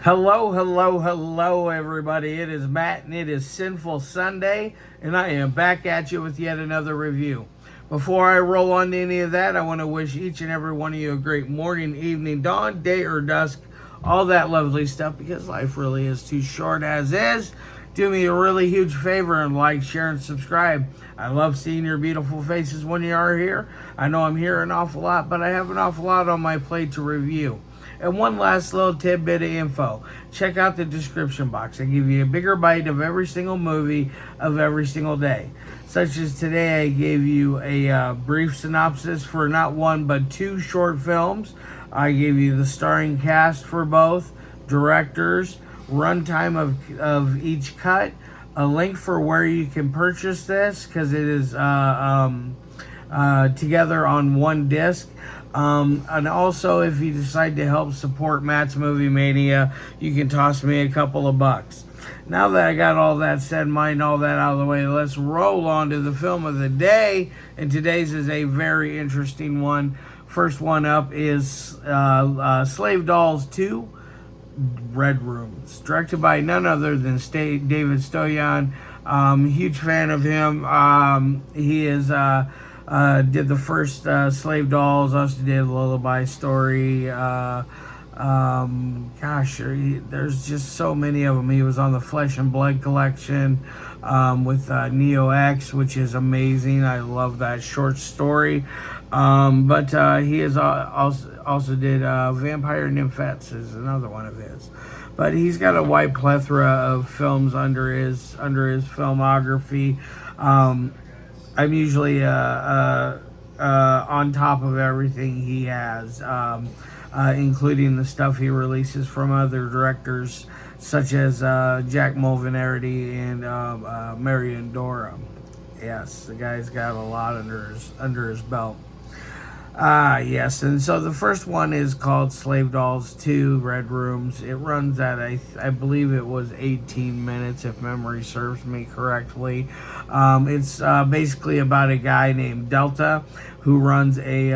Hello, hello, hello, everybody. It is Matt, and it is Sinful Sunday, and I am back at you with yet another review. Before I roll on to any of that, I want to wish each and every one of you a great morning, evening, dawn, day, or dusk, all that lovely stuff, because life really is too short as is. Do me a really huge favor and like, share, and subscribe. I love seeing your beautiful faces when you are here. I know I'm here an awful lot, but I have an awful lot on my plate to review. And one last little tidbit of info. Check out the description box. I give you a bigger bite of every single movie of every single day. Such as today, I gave you a brief synopsis for not one but two short films. I gave you the starring cast for both, directors, runtime of each cut, a link for where you can purchase this because it is together on one disc. And also, if you decide to help support Matt's Movie Mania, you can toss me a couple of bucks. Now that I got all that said, mind all that out of the way, let's roll on to the film of the day. And today's is a very interesting one. First one up is Slave Dolls 2, Red Rooms, directed by none other than David Stojan. Huge fan of him. He is did the first Slave Dolls, also did Lullaby Story. There's just so many of them. He was on the Flesh and Blood collection with Neo X, which is amazing. I love that short story. But he is also did Vampire Nymphets is another one of his. But he's got a wide plethora of films under his filmography. I'm usually on top of everything he has, including the stuff he releases from other directors, such as Jack Mulvaney and Marion Dora. Yes, the guy's got a lot under his belt. Yes, and so the first one is called Slave Dolls 2, Red Rooms. It runs at, I believe it was 18 minutes, if memory serves me correctly. It's basically about a guy named Delta who runs a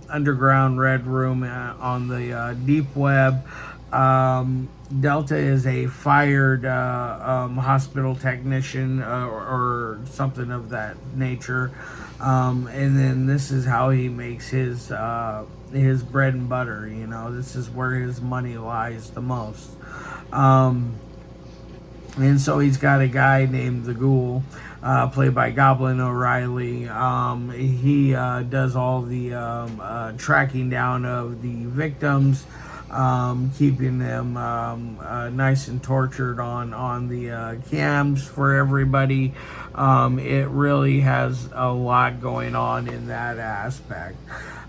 underground red room on the deep web. Delta is a fired hospital technician or something of that nature. And then this is how he makes his bread and butter. You know, this is where his money lies the most. And so he's got a guy named the Ghoul, played by Goblin O'Reilly. He does all the tracking down of the victims, keeping them nice and tortured on the cams for everybody. It really has a lot going on in that aspect.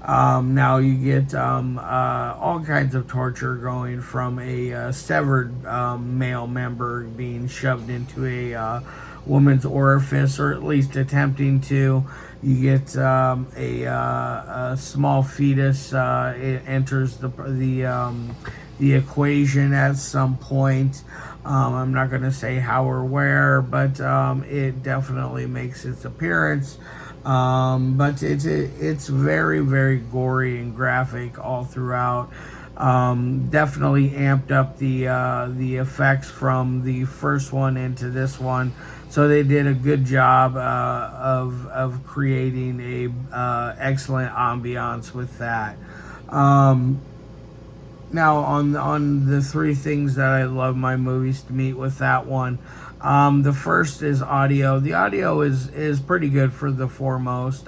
Now you get all kinds of torture, going from a severed male member being shoved into a woman's orifice, or at least attempting to. You get a small fetus it enters the equation at some point. I'm not going to say how or where, but it definitely makes its appearance. But it's very, very gory and graphic all throughout. Definitely amped up the effects from the first one into this one, so they did a good job of creating a excellent ambiance with that. Now on the three things that I love my movies to meet with that one. The first is audio. The audio is pretty good for the foremost.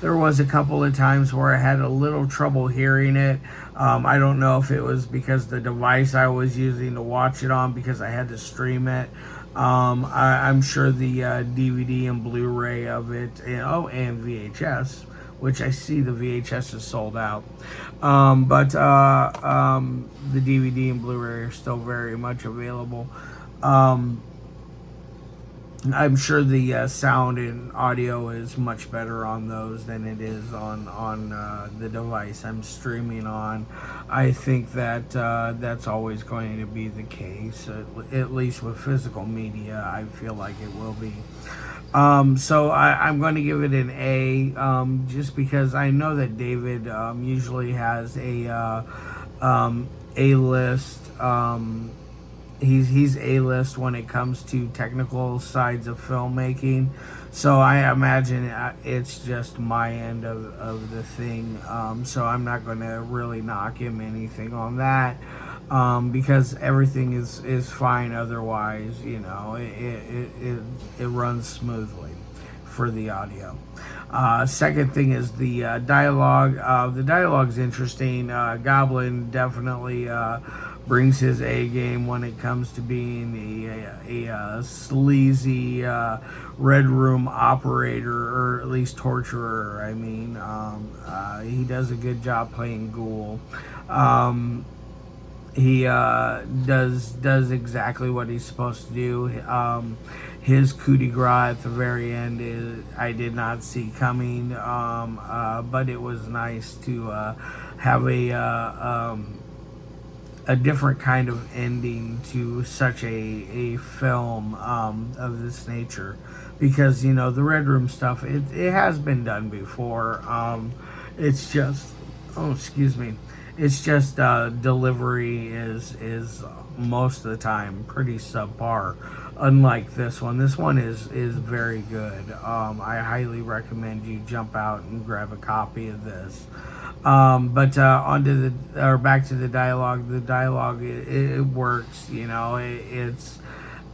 There was a couple of times where I had a little trouble hearing it. I don't know if it was because the device I was using to watch it on, because I had to stream it. I'm sure the DVD and Blu-ray of it, and VHS, which I see the VHS is sold out. But the DVD and Blu-ray are still very much available. I'm sure the sound and audio is much better on those than it is on the device I'm streaming on. I think that that's always going to be the case, at least with physical media. I feel like it will be. So I'm going to give it an A, just because I know that David usually has A-list. He's A-list when it comes to technical sides of filmmaking. So I imagine it's just my end of the thing. So I'm not going to really knock him anything on that. Because everything is fine otherwise, it runs smoothly for the audio. Second thing is the dialogue. The dialogue's interesting. Goblin definitely brings his A game when it comes to being a sleazy red room operator, or at least torturer. I mean, he does a good job playing Ghoul. He does exactly what he's supposed to do. His coup de grace at the very end I did not see coming, but it was nice to have a different kind of ending to such a film of this nature, because the Red Room stuff, it has been done before. It's just, oh, excuse me. It's just delivery is most of the time pretty subpar. Unlike this one is very good. I highly recommend you jump out and grab a copy of this. But back to the dialogue. The dialogue, it works.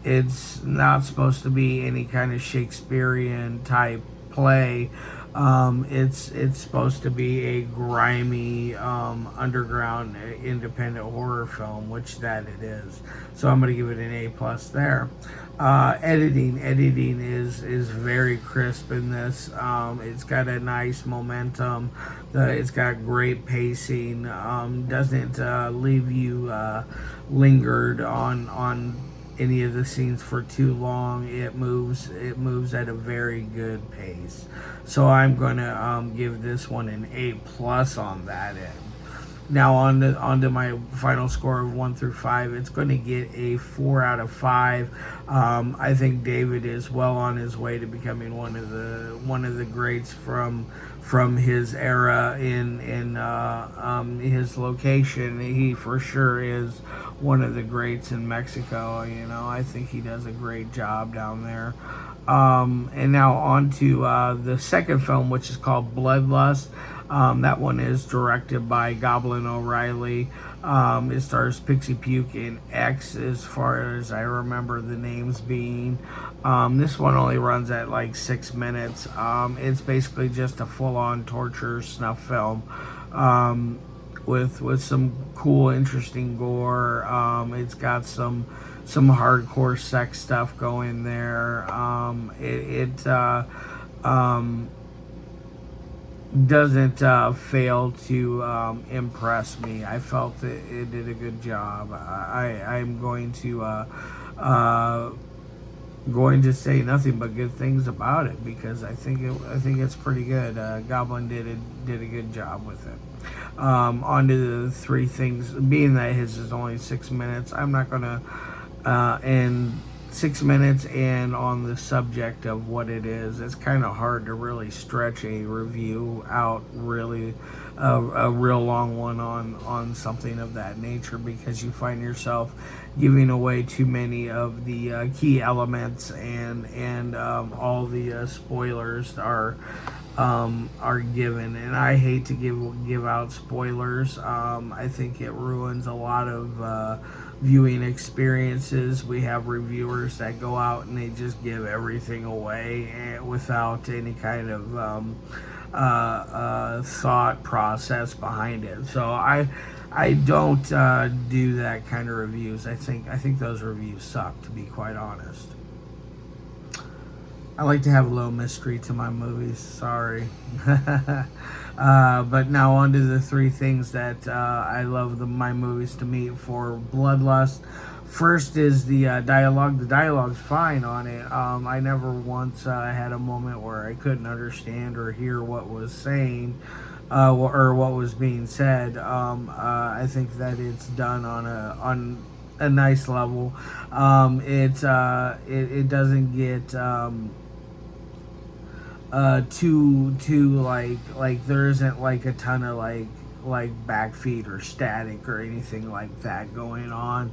It's not supposed to be any kind of Shakespearean type play. It's supposed to be a grimy underground independent horror film, which that it is. So I'm going to give it an A+ there. Editing is very crisp in this. It's got a nice momentum. It's got great pacing. Doesn't leave you lingered on any of the scenes for too long. It moves at a very good pace. So I'm gonna give this one an A+ on that end. Now on to my final score of 1 through 5. It's going to get a 4 out of 5. I think David is well on his way to becoming one of the greats from his era in his location. He for sure is one of the greats in Mexico. I think he does a great job down there. And now on to the second film, which is called Bloodlust. That one is directed by Goblin O'Reilly. It stars Pixie, Puke, and X, as far as I remember the names being. This one only runs at like 6 minutes. It's basically just a full-on torture snuff film. With some cool, interesting gore. It's got some hardcore sex stuff going there. It doesn't fail to impress me. I felt that it did a good job. I'm going to say nothing but good things about it, because I think it's pretty good. Goblin did a good job with it. On to the three things. Being that his is only 6 minutes, I'm not gonna end 6 minutes, and on the subject of what it is, it's kind of hard to really stretch a review out, really a real long one on something of that nature, because you find yourself giving away too many of the key elements, and all the spoilers are given, and I hate to give out spoilers. I think it ruins a lot of viewing experiences. We have reviewers that go out and they just give everything away without any kind of thought process behind it. So I don't do that kind of reviews. I think those reviews suck, to be quite honest. I like to have a little mystery to my movies. Sorry. But now on to the three things that I love my movies to meet for Bloodlust. First is the dialogue. The dialogue's fine on it. I never once had a moment where I couldn't understand or hear what was saying, or what was being said. I think that it's done on a nice level. It doesn't get too like there isn't like a ton of like like back feed or static or anything like that going on.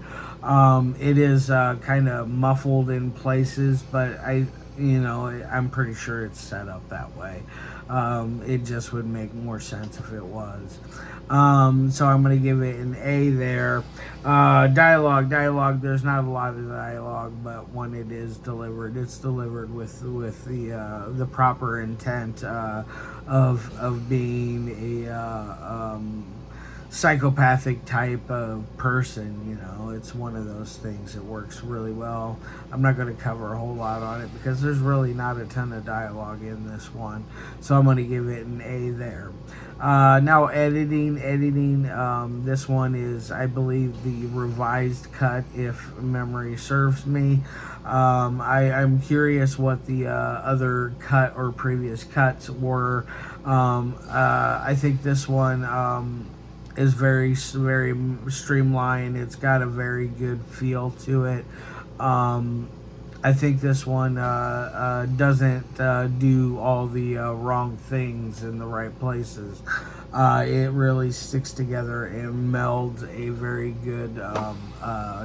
It is kind of muffled in places, but I'm pretty sure it's set up that way. It just would make more sense if it was. So I'm going to give it an A there. Dialogue. There's not a lot of dialogue, but when it is delivered, it's delivered with the proper intent of being a psychopathic type of person. It's one of those things that works really well. I'm not going to cover a whole lot on it because there's really not a ton of dialogue in this one, so I'm going to give it an A there. Now editing. This one is, I believe, the revised cut, if memory serves me. I'm curious what the other cut or previous cuts were. I think this one is very streamlined. It's got a very good feel to it. I think this one doesn't do all the wrong things in the right places. It really sticks together and melds a very good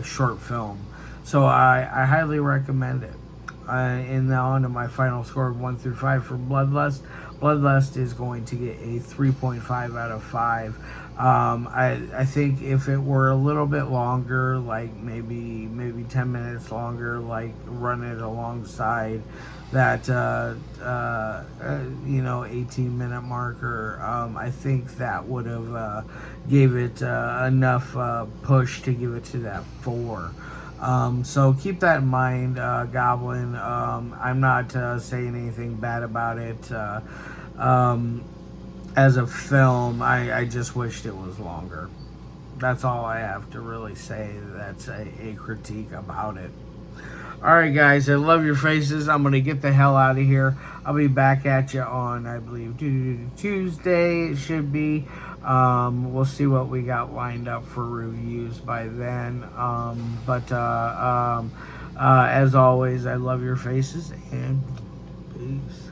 short film. So I highly recommend it. And now on to my final score of 1 through 5 for Bloodlust. Bloodlust is going to get a 3.5 out of 5. I think if it were a little bit longer, like maybe 10 minutes longer, like run it alongside that 18-minute marker, I think that would have gave it enough push to give it to that 4. So keep that in mind, Goblin. I'm not saying anything bad about it. As a film, I just wished it was longer. That's all I have to really say. That's a critique about it. Alright, guys, I love your faces. I'm going to get the hell out of here. I'll be back at you on, I believe, Tuesday. It should be. We'll see what we got lined up for reviews by then. As always, I love your faces, and peace.